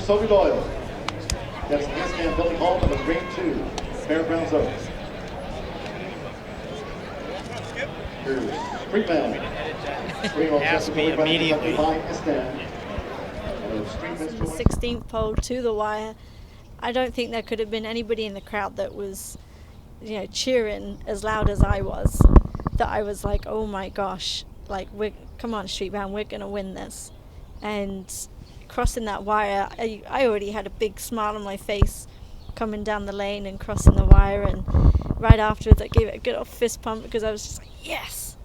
Sophie Doyle. That's handstand building home of grade 2, Fairgrounds Oaks. Here's Street Man. Asked me immediately. From the 16th pole to the wire, I don't think there could have been anybody in the crowd that was, cheering as loud as I was. That I was like, oh my gosh, like, come on, Street Band, we're gonna win this. And crossing that wire, I already had a big smile on my face coming down the lane and crossing the wire, and right afterwards I gave it a good old fist pump because I was just like, yes,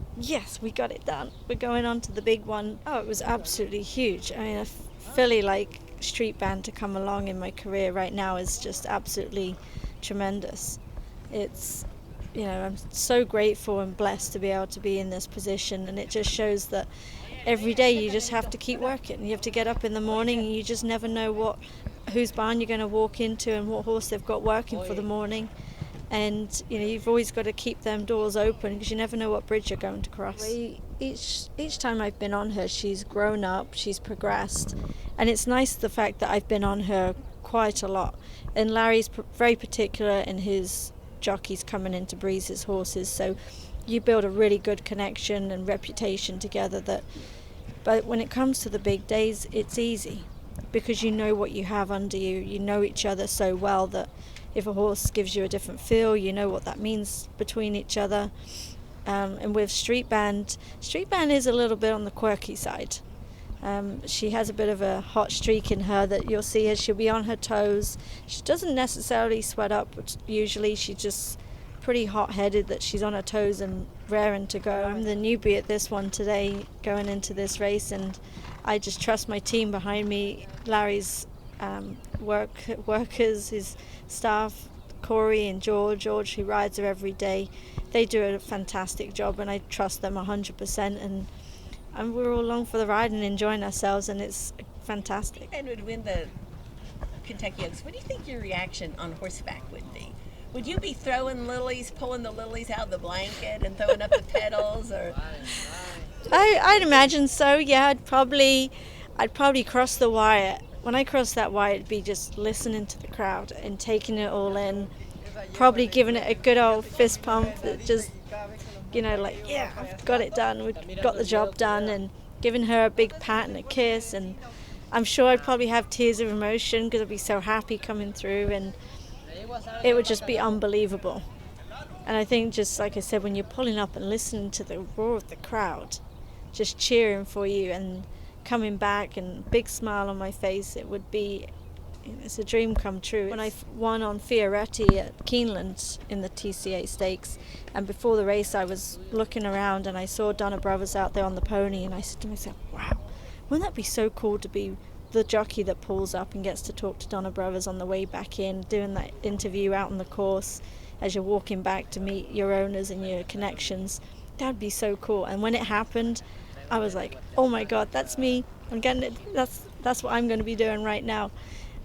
we got it done. We're going on to the big one. Oh, it was absolutely huge. I mean, a filly like Street Band to come along in my career right now is just absolutely tremendous. It's, I'm so grateful and blessed to be able to be in this position, and it just shows that every day you just have to keep working. You have to get up in the morning and you just never know whose barn you're going to walk into and what horse they've got working for the morning. And you've always got to keep them doors open because you never know what bridge you're going to cross. Each time I've been on her, she's grown up, she's progressed, and it's nice the fact that I've been on her quite a lot. And Larry's very particular in his jockeys coming in to breeze his horses, so you build a really good connection and reputation together. But when it comes to the big days, it's easy because you know what you have under you. You know each other so well that if a horse gives you a different feel, you know what that means between each other. And with Street Band is a little bit on the quirky side. She has a bit of a hot streak in her that you'll see as she'll be on her toes. She doesn't necessarily sweat up, but usually she's just pretty hot-headed that she's on her toes and raring to go. I'm the newbie at this one today going into this race, and I just trust my team behind me. Larry's workers, his staff, Corey and George who rides her every day, they do a fantastic job, and I trust them 100%, and we're all along for the ride and enjoying ourselves, and it's fantastic. And would win the Kentucky Oaks. What do you think your reaction on horseback would be? Would you be throwing lilies, pulling the lilies out of the blanket and throwing up the petals, or? I'd imagine so. Yeah, I'd probably cross the wire. When I cross that wire, it'd be just listening to the crowd and taking it all in. Probably giving it a good old fist pump that just, yeah, I've got it done. We've got the job done, and giving her a big pat and a kiss. And I'm sure I'd probably have tears of emotion because I'd be so happy coming through, and it would just be unbelievable. And I think, just like I said, when you're pulling up and listening to the roar of the crowd just cheering for you and coming back and big smile on my face, it would be, it's a dream come true. When I won on Fioretti at Keeneland in the TCA Stakes, and before the race I was looking around and I saw Donna Brothers out there on the pony, and I said to myself, wow, wouldn't that be so cool to be the jockey that pulls up and gets to talk to Donna Brothers on the way back in, doing that interview out on the course as you're walking back to meet your owners and your connections. That'd be so cool. And when it happened, I was like, oh my God, that's me. I'm getting it. That's what I'm going to be doing right now.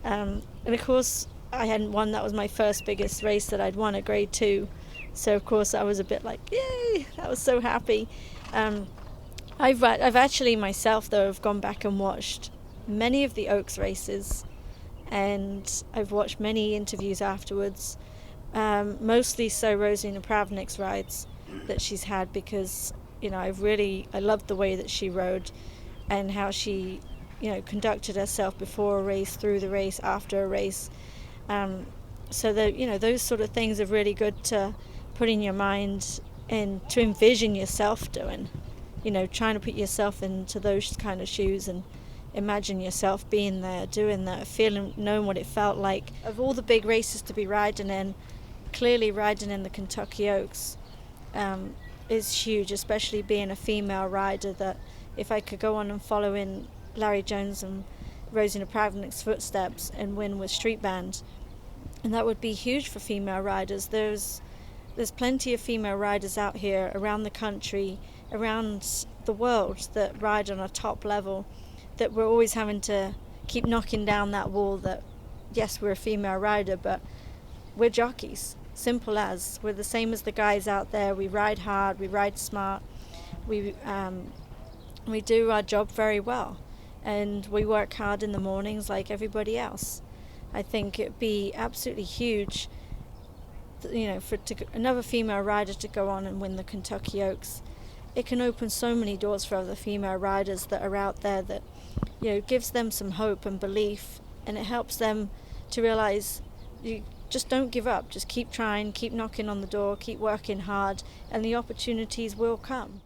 And of course, I hadn't won. That was my first biggest race that I'd won, a grade 2. So of course I was a bit like, yay, I was so happy. I've actually myself though have gone back and watched many of the Oaks races, and I've watched many interviews afterwards, mostly so Rosie Napravnik's rides that she's had, because I loved the way that she rode and how she conducted herself before a race, through the race, after a race, so that those sort of things are really good to put in your mind and to envision yourself doing, trying to put yourself into those kind of shoes and imagine yourself being there, doing that, knowing what it felt like. Of all the big races to be riding in, clearly riding in the Kentucky Oaks is huge, especially being a female rider, that if I could go on and follow in Larry Jones and Rosie Napravnik's footsteps and win with Street Band, and that would be huge for female riders. There's plenty of female riders out here around the country, around the world, that ride on a top level, that we're always having to keep knocking down that wall that, yes, we're a female rider, but we're jockeys. Simple as. We're the same as the guys out there. We ride hard, we ride smart, we do our job very well. and we work hard in the mornings like everybody else. I think it'd be absolutely huge, for another female rider to go on and win the Kentucky Oaks. It can open so many doors for other female riders that are out there that, gives them some hope and belief, and it helps them to realize you just don't give up. Just keep trying, keep knocking on the door, keep working hard, and the opportunities will come.